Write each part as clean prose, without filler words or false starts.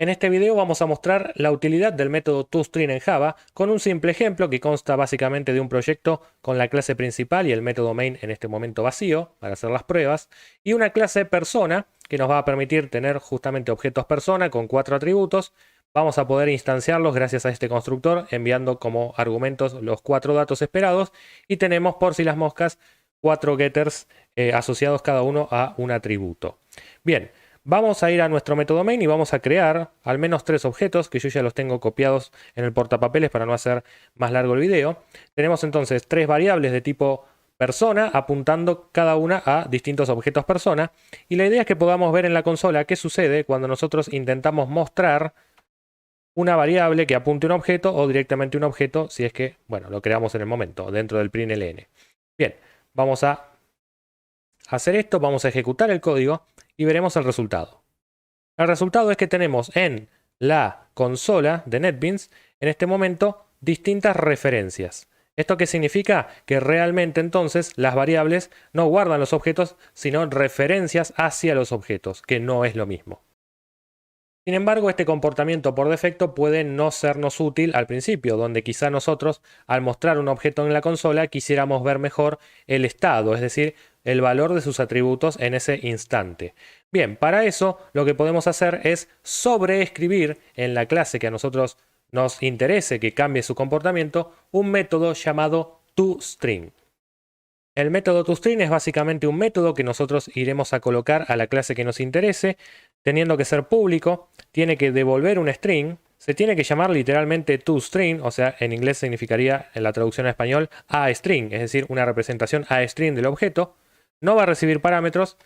En este video vamos a mostrar la utilidad del método toString en Java con un simple ejemplo que consta básicamente de un proyecto con la clase principal y el método main en este momento vacío para hacer las pruebas y una clase persona que nos va a permitir tener justamente objetos persona con 4 atributos. Vamos a poder instanciarlos gracias a este constructor enviando como argumentos los 4 datos esperados y tenemos por si las moscas 4 getters asociados cada uno a un atributo. Bien. Vamos a ir a nuestro método main y vamos a crear al menos 3 objetos que yo ya los tengo copiados en el portapapeles para no hacer más largo el video. Tenemos entonces 3 variables de tipo persona apuntando cada una a distintos objetos persona. Y la idea es que podamos ver en la consola qué sucede cuando nosotros intentamos mostrar una variable que apunte a un objeto o directamente un objeto si es que, bueno, lo creamos en el momento dentro del println. Bien, vamos a hacer esto, vamos a ejecutar el código y veremos el resultado. El resultado es que tenemos en la consola de NetBeans, en este momento, distintas referencias. ¿Esto qué significa? Que realmente entonces las variables no guardan los objetos, sino referencias hacia los objetos, que no es lo mismo. Sin embargo, este comportamiento por defecto puede no sernos útil al principio, donde quizá nosotros, al mostrar un objeto en la consola, quisiéramos ver mejor el estado, es decir, el valor de sus atributos en ese instante. Bien, para eso lo que podemos hacer es sobreescribir en la clase que a nosotros nos interese que cambie su comportamiento un método llamado toString. El método toString es básicamente un método que nosotros iremos a colocar a la clase que nos interese, teniendo que ser público, tiene que devolver un string, se tiene que llamar literalmente toString, o sea, en inglés significaría en la traducción a español aString, es decir, una representación aString del objeto, no va a recibir parámetros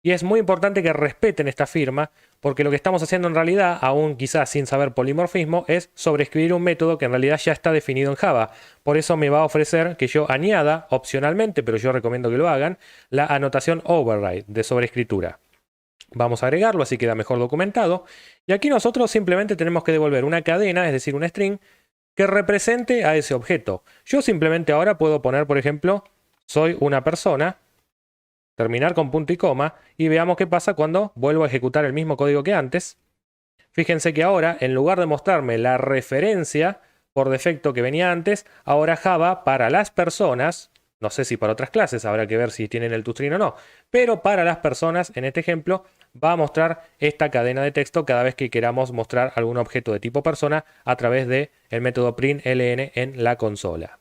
y es muy importante que respeten esta firma porque lo que estamos haciendo en realidad, aún quizás sin saber polimorfismo, es sobreescribir un método que en realidad ya está definido en Java. Por eso me va a ofrecer que yo añada opcionalmente, pero yo recomiendo que lo hagan, la anotación override de sobreescritura. Vamos a agregarlo, así queda mejor documentado. Y aquí nosotros simplemente tenemos que devolver una cadena, es decir, un string, que represente a ese objeto. Yo simplemente ahora puedo poner, por ejemplo, soy una persona, terminar con punto y coma, y veamos qué pasa cuando vuelvo a ejecutar el mismo código que antes. Fíjense que ahora, en lugar de mostrarme la referencia por defecto que venía antes, ahora Java para las personas, no sé si para otras clases, habrá que ver si tienen el toString o no, pero para las personas, en este ejemplo, va a mostrar esta cadena de texto cada vez que queramos mostrar algún objeto de tipo persona a través del método println en la consola.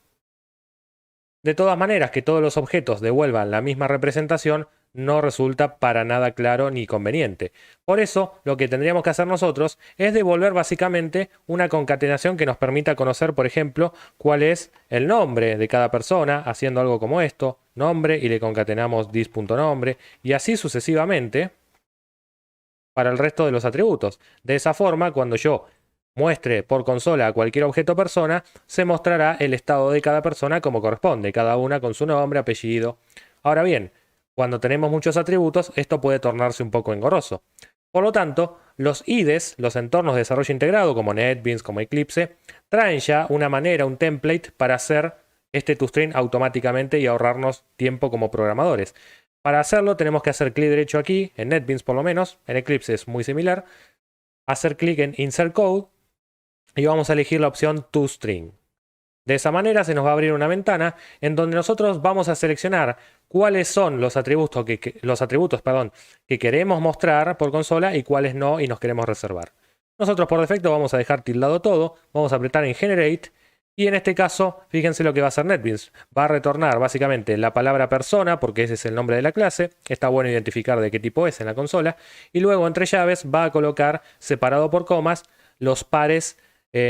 De todas maneras, que todos los objetos devuelvan la misma representación no resulta para nada claro ni conveniente. Por eso, lo que tendríamos que hacer nosotros es devolver básicamente una concatenación que nos permita conocer, por ejemplo, cuál es el nombre de cada persona, haciendo algo como esto, nombre, y le concatenamos this.nombre, y así sucesivamente para el resto de los atributos. De esa forma, cuando yo muestre por consola a cualquier objeto persona, se mostrará el estado de cada persona como corresponde, cada una con su nombre, apellido. Ahora bien, cuando tenemos muchos atributos, esto puede tornarse un poco engorroso. Por lo tanto, los IDEs, los entornos de desarrollo integrado, como NetBeans, como Eclipse, traen ya una manera, un template para hacer este toString automáticamente y ahorrarnos tiempo como programadores. Para hacerlo tenemos que hacer clic derecho aquí, en NetBeans por lo menos, en Eclipse es muy similar, hacer clic en Insert Code, y vamos a elegir la opción toString. De esa manera se nos va a abrir una ventana en donde nosotros vamos a seleccionar cuáles son los atributos que queremos mostrar por consola y cuáles no y nos queremos reservar. Nosotros por defecto vamos a dejar tildado todo, vamos a apretar en Generate y en este caso, fíjense lo que va a hacer NetBeans. Va a retornar básicamente la palabra persona porque ese es el nombre de la clase, está bueno identificar de qué tipo es en la consola y luego entre llaves va a colocar separado por comas los pares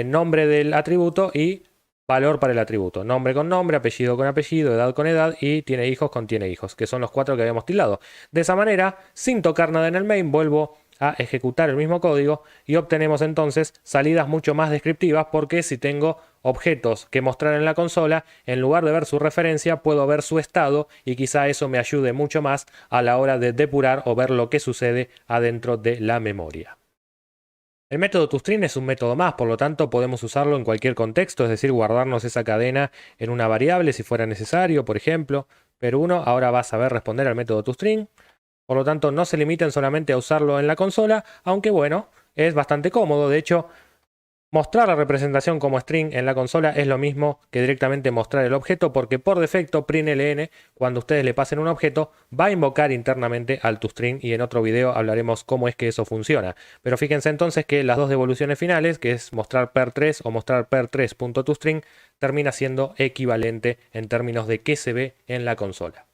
nombre del atributo y valor para el atributo. Nombre con nombre, apellido con apellido, edad con edad y tiene hijos con tiene hijos, que son los 4 que habíamos tildado. De esa manera, sin tocar nada en el main, vuelvo a ejecutar el mismo código y obtenemos entonces salidas mucho más descriptivas porque si tengo objetos que mostrar en la consola, en lugar de ver su referencia, puedo ver su estado y quizá eso me ayude mucho más a la hora de depurar o ver lo que sucede adentro de la memoria. El método toString es un método más, por lo tanto podemos usarlo en cualquier contexto, es decir, guardarnos esa cadena en una variable si fuera necesario, por ejemplo. Pero uno ahora va a saber responder al método toString, por lo tanto no se limiten solamente a usarlo en la consola, aunque bueno, es bastante cómodo. De hecho, mostrar la representación como string en la consola es lo mismo que directamente mostrar el objeto, porque por defecto println, cuando ustedes le pasen un objeto, va a invocar internamente al toString, y en otro video hablaremos cómo es que eso funciona. Pero fíjense entonces que las dos devoluciones finales, que es mostrar per3 o mostrar per3.toString, termina siendo equivalente en términos de qué se ve en la consola.